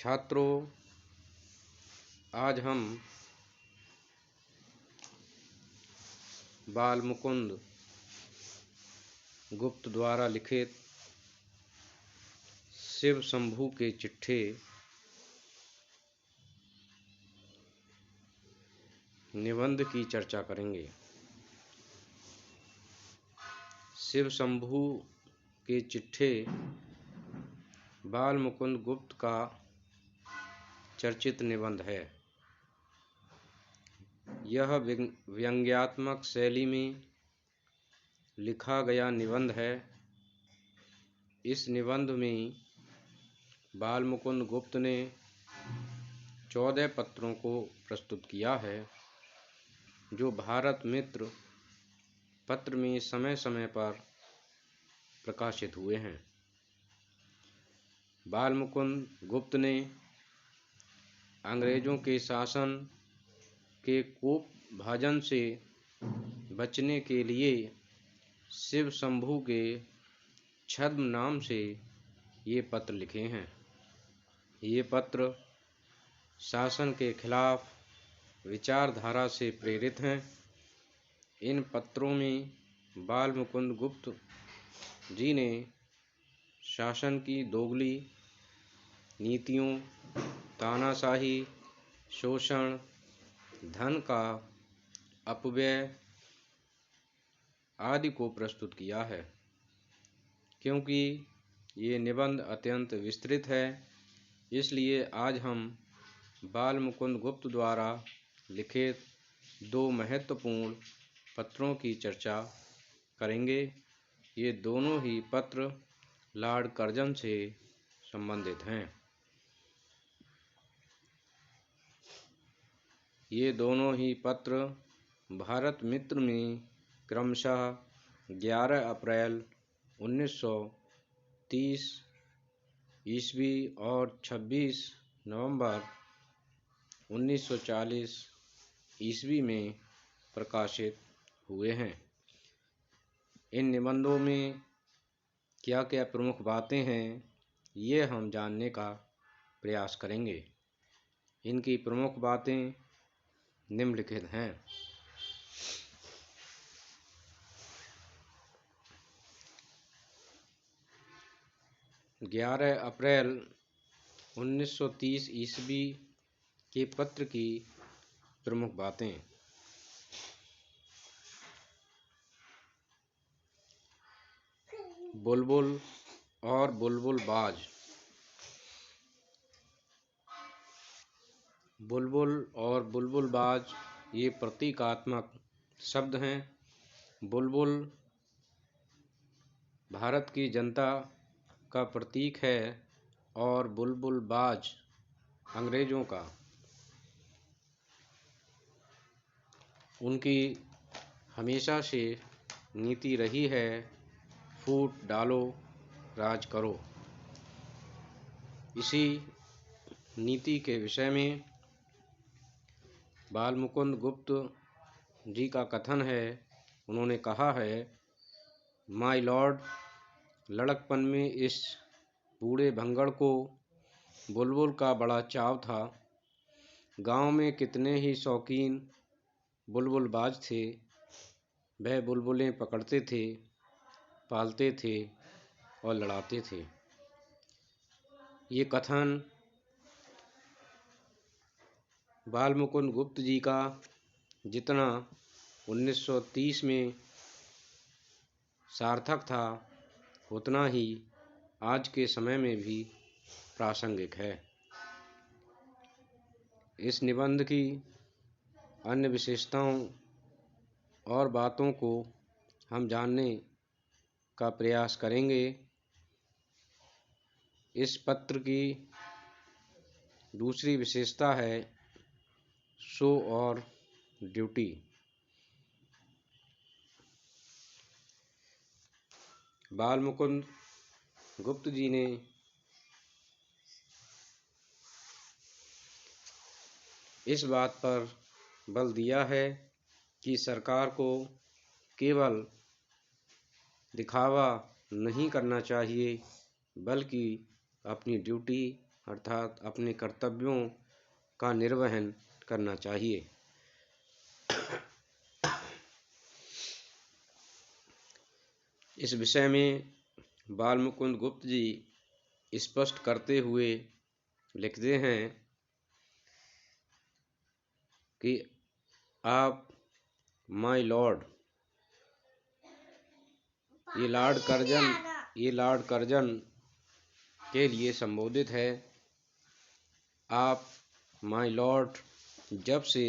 छात्रों, आज हम बाल मुकुंद गुप्त द्वारा लिखित शिव शंभू के चिट्ठे निबंध की चर्चा करेंगे। शिव शंभू के चिट्ठे बाल मुकुंद गुप्त का चर्चित निबंध है। यह व्यंग्यात्मक शैली में लिखा गया निबंध है। इस निबंध में बाल मुकुंद गुप्त ने 14 पत्रों को प्रस्तुत किया है, जो भारत मित्र पत्र में समय समय पर प्रकाशित हुए हैं। बाल मुकुंद गुप्त ने अंग्रेजों के शासन के कोपभाजन से बचने के लिए शिव शंभू के छद्म नाम से ये पत्र लिखे हैं। ये पत्र शासन के खिलाफ विचारधारा से प्रेरित हैं। इन पत्रों में बाल मुकुंद गुप्त जी ने शासन की दोगली नीतियों, तानाशाही, शोषण, धन का अपव्यय आदि को प्रस्तुत किया है। क्योंकि ये निबंध अत्यंत विस्तृत है, इसलिए आज हम बाल मुकुंद गुप्त द्वारा लिखित 2 महत्वपूर्ण पत्रों की चर्चा करेंगे। ये दोनों ही पत्र लॉर्ड कर्जन से संबंधित हैं। ये दोनों ही पत्र भारत मित्र में क्रमशः 11 अप्रैल 1930 ईस्वी और 26 नवंबर 1940 ईस्वी में प्रकाशित हुए हैं। इन निबंधों में क्या क्या प्रमुख बातें हैं, ये हम जानने का प्रयास करेंगे। इनकी प्रमुख बातें निम्नलिखित हैं। ग्यारह अप्रैल 1930 ईस्वी के पत्र की प्रमुख बातें। बुलबुल और बुलबुल बाज। बुलबुल और बुलबुल बाज ये प्रतीकात्मक शब्द हैं। बुलबुल भारत की जनता का प्रतीक है और बुलबुल बाज अंग्रेजों का। उनकी हमेशा से नीति रही है, फूट डालो राज करो। इसी नीति के विषय में बाल मुकुंद गुप्त जी का कथन है। उन्होंने कहा है, माय लॉर्ड, लड़कपन में इस बूढ़े भंगड़ को बुलबुल का बड़ा चाव था। गांव में कितने ही शौकीन बुलबुल बाज थे। वह बुलबुलें पकड़ते थे, पालते थे और लड़ाते थे। ये कथन बाल मुकुंद गुप्त जी का जितना 1930 में सार्थक था, उतना ही आज के समय में भी प्रासंगिक है। इस निबंध की अन्य विशेषताओं और बातों को हम जानने का प्रयास करेंगे। इस पत्र की दूसरी विशेषता है शो और ड्यूटी। बाल मुकुंद गुप्त जी ने इस बात पर बल दिया है कि सरकार को केवल दिखावा नहीं करना चाहिए, बल्कि अपनी ड्यूटी अर्थात अपने कर्तव्यों का निर्वहन करना चाहिए। इस विषय में बाल मुकुंद गुप्त जी स्पष्ट करते हुए लिखते हैं कि आप माय लॉर्ड, ये लॉर्ड कर्जन के लिए संबोधित है। आप माय लॉर्ड जब से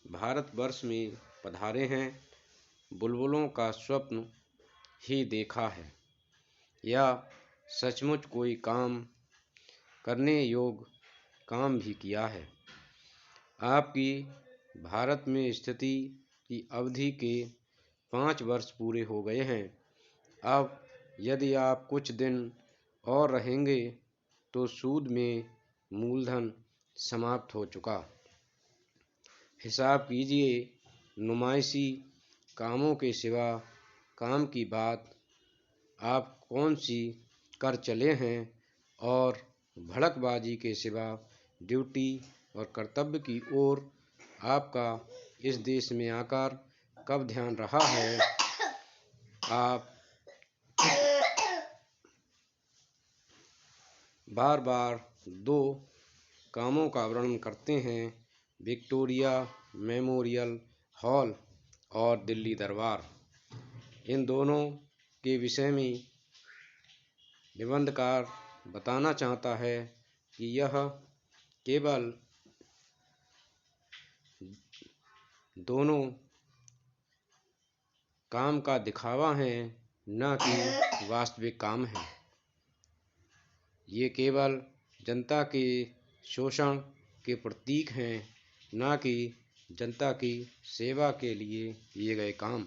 भारतवर्ष में पधारे हैं, बुलबुलों का स्वप्न ही देखा है या सचमुच कोई काम करने योग्य काम भी किया है। आपकी भारत में स्थिति की अवधि के 5 वर्ष पूरे हो गए हैं। अब यदि आप कुछ दिन और रहेंगे तो सूद में मूलधन समाप्त हो चुका। हिसाब कीजिए, नुमाइशी कामों के सिवा काम की बात आप कौन सी कर चले हैं और भड़कबाजी के सिवा ड्यूटी और कर्तव्य की ओर आपका इस देश में आकर कब ध्यान रहा है। आप बार बार 2 कामों का वर्णन करते हैं, विक्टोरिया मेमोरियल हॉल और दिल्ली दरबार। इन दोनों के विषय में निबंधकार बताना चाहता है कि यह केवल दोनों काम का दिखावा है, न कि वास्तविक काम है। ये केवल जनता के शोषण के प्रतीक हैं, न कि जनता की सेवा के लिए किए गए काम।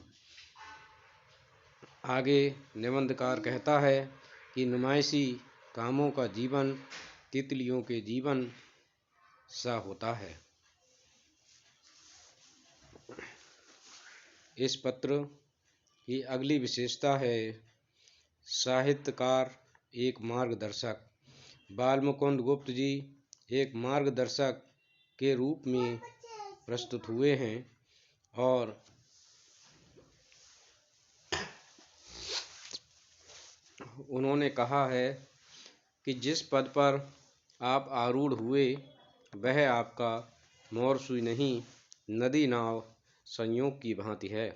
आगे निबंधकार कहता है कि नुमाइशी कामों का जीवन तितलियों के जीवन सा होता है। इस पत्र की अगली विशेषता है साहित्यकार एक मार्गदर्शक। बाल मुकुंद गुप्त जी एक मार्गदर्शक के रूप में प्रस्तुत हुए हैं और उन्होंने कहा है कि जिस पद पर आप आरूढ़ हुए वह आपका मोरसुई नहीं, नदी नाव संयोग की भांति है।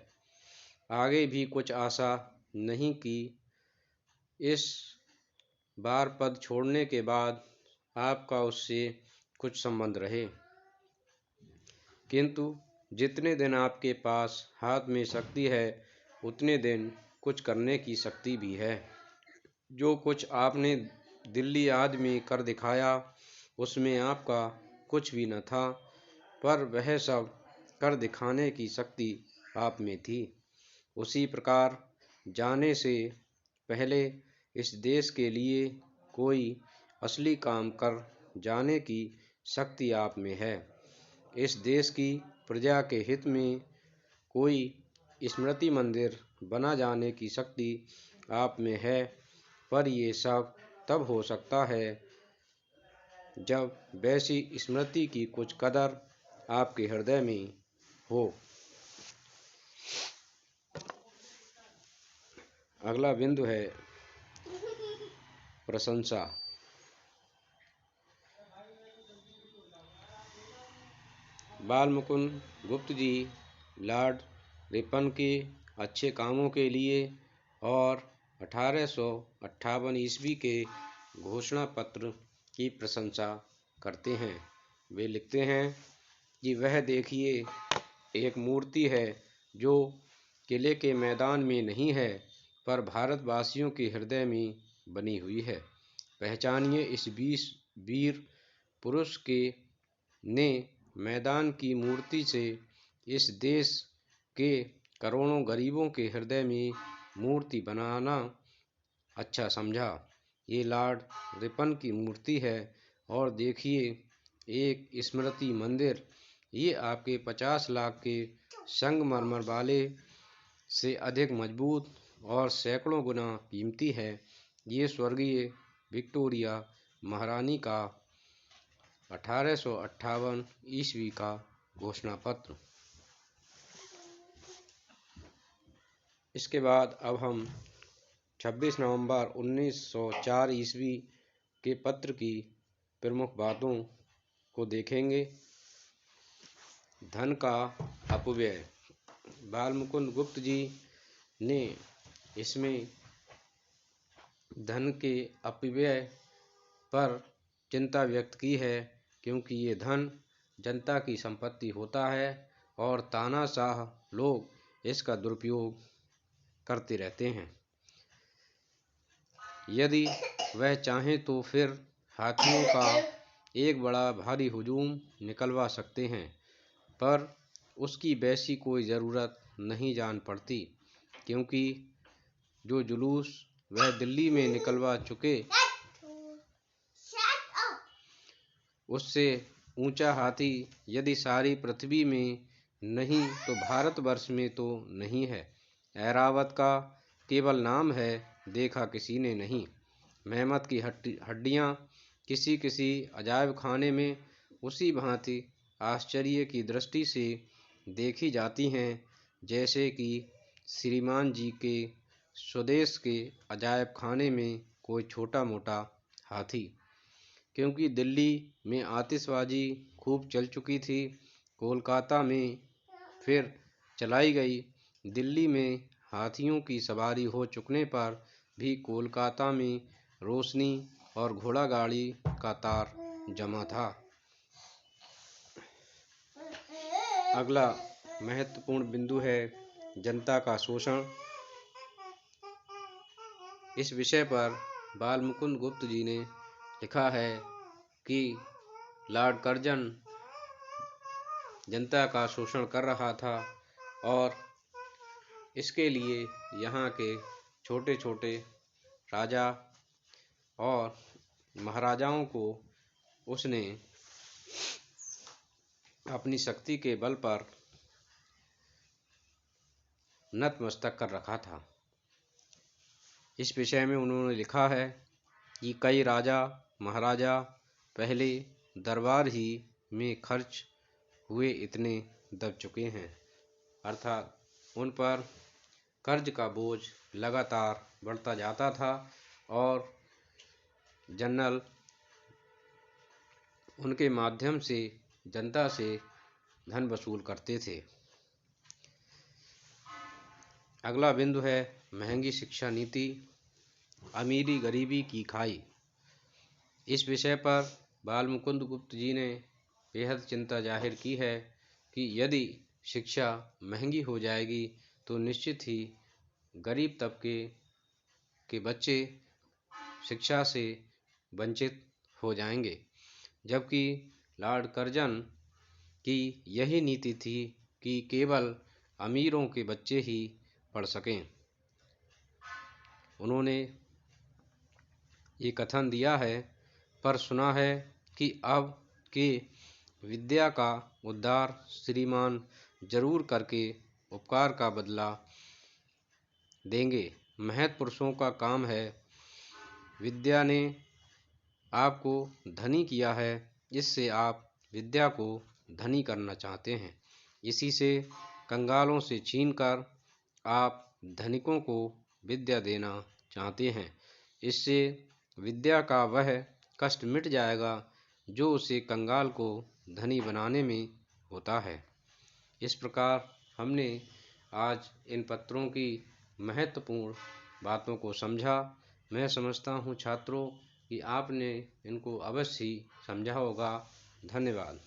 आगे भी कुछ आशा नहीं कि इस बार पद छोड़ने के बाद आपका उससे कुछ संबंध रहे, किंतु जितने दिन आपके पास हाथ में शक्ति है उतने दिन कुछ करने की शक्ति भी है। जो कुछ आपने दिल्ली आदि में कर दिखाया उसमें आपका कुछ भी न था, पर वह सब कर दिखाने की शक्ति आप में थी। उसी प्रकार जाने से पहले इस देश के लिए कोई असली काम कर जाने की शक्ति आप में है। इस देश की प्रजा के हित में कोई स्मृति मंदिर बना जाने की शक्ति आप में है, पर ये सब तब हो सकता है जब वैसी स्मृति की कुछ कदर आपके हृदय में हो। अगला बिंदु है प्रशंसा। बाल मुकुंद गुप्त जी लॉर्ड रिपन के अच्छे कामों के लिए और 1858 ईस्वी के घोषणा पत्र की प्रशंसा करते हैं। वे लिखते हैं कि वह देखिए, एक मूर्ति है जो किले के मैदान में नहीं है पर भारतवासियों के हृदय में बनी हुई है। पहचानिए, इस 20 वीर पुरुष के ने मैदान की मूर्ति से इस देश के करोड़ों गरीबों के हृदय में मूर्ति बनाना अच्छा समझा। ये लॉर्ड रिपन की मूर्ति है और देखिए, एक स्मृति मंदिर, ये आपके 50 लाख के संगमरमर वाले से अधिक मजबूत और सैकड़ों गुना कीमती है। ये स्वर्गीय विक्टोरिया महारानी का 1858 ईस्वी का घोषणा पत्र। इसके बाद अब हम 26 नवंबर 1904 ईस्वी के पत्र की प्रमुख बातों को देखेंगे। धन का अपव्यय। बालमुकुंद गुप्त जी ने इसमें धन के अपव्यय पर चिंता व्यक्त की है, क्योंकि ये धन जनता की संपत्ति होता है और तानाशाह लोग इसका दुरुपयोग करते रहते हैं। यदि वह चाहें तो फिर हाथियों का एक बड़ा भारी हुजूम निकलवा सकते हैं, पर उसकी वैसी कोई ज़रूरत नहीं जान पड़ती, क्योंकि जो जुलूस वह दिल्ली में निकलवा चुके उससे ऊंचा हाथी यदि सारी पृथ्वी में नहीं तो भारतवर्ष में तो नहीं है। ऐरावत का केवल नाम है, देखा किसी ने नहीं। मेहमत की हड्डियां किसी किसी अजायब खाने में उसी भांति आश्चर्य की दृष्टि से देखी जाती हैं, जैसे कि श्रीमान जी के स्वदेश के अजायब खाने में कोई छोटा मोटा हाथी। क्योंकि दिल्ली में आतिशबाजी खूब चल चुकी थी, कोलकाता में फिर चलाई गई। दिल्ली में हाथियों की सवारी हो चुकने पर भी कोलकाता में रोशनी और घोड़ा गाड़ी का तार जमा था। अगला महत्वपूर्ण बिंदु है जनता का शोषण। इस विषय पर बालमुकुंद गुप्त जी ने लिखा है कि लॉर्ड कर्जन जनता का शोषण कर रहा था और इसके लिए यहाँ के छोटे छोटे राजा और महाराजाओं को उसने अपनी शक्ति के बल पर नतमस्तक कर रखा था। इस विषय में उन्होंने लिखा है कि कई राजा महाराजा पहले दरबार ही में खर्च हुए इतने दब चुके हैं, अर्थात उन पर कर्ज का बोझ लगातार बढ़ता जाता था और जनरल उनके माध्यम से जनता से धन वसूल करते थे। अगला बिंदु है महंगी शिक्षा नीति, अमीरी गरीबी की खाई। इस विषय पर बालमुकुंद गुप्त जी ने बेहद चिंता जाहिर की है कि यदि शिक्षा महंगी हो जाएगी तो निश्चित ही गरीब तबके के बच्चे शिक्षा से वंचित हो जाएंगे, जबकि लॉर्ड कर्जन की यही नीति थी कि केवल अमीरों के बच्चे ही पढ़ सकें। उन्होंने ये कथन दिया है, पर सुना है कि अब के विद्या का उद्धार श्रीमान जरूर करके उपकार का बदला देंगे। महत पुरुषों का काम है। विद्या ने आपको धनी किया है, इससे आप विद्या को धनी करना चाहते हैं। इसी से कंगालों से छीनकर आप धनिकों को विद्या देना चाहते हैं। इससे विद्या का वह कष्ट मिट जाएगा जो उसे कंगाल को धनी बनाने में होता है। इस प्रकार हमने आज इन पत्रों की महत्वपूर्ण बातों को समझा। मैं समझता हूँ छात्रों कि आपने इनको अवश्य ही समझा होगा। धन्यवाद।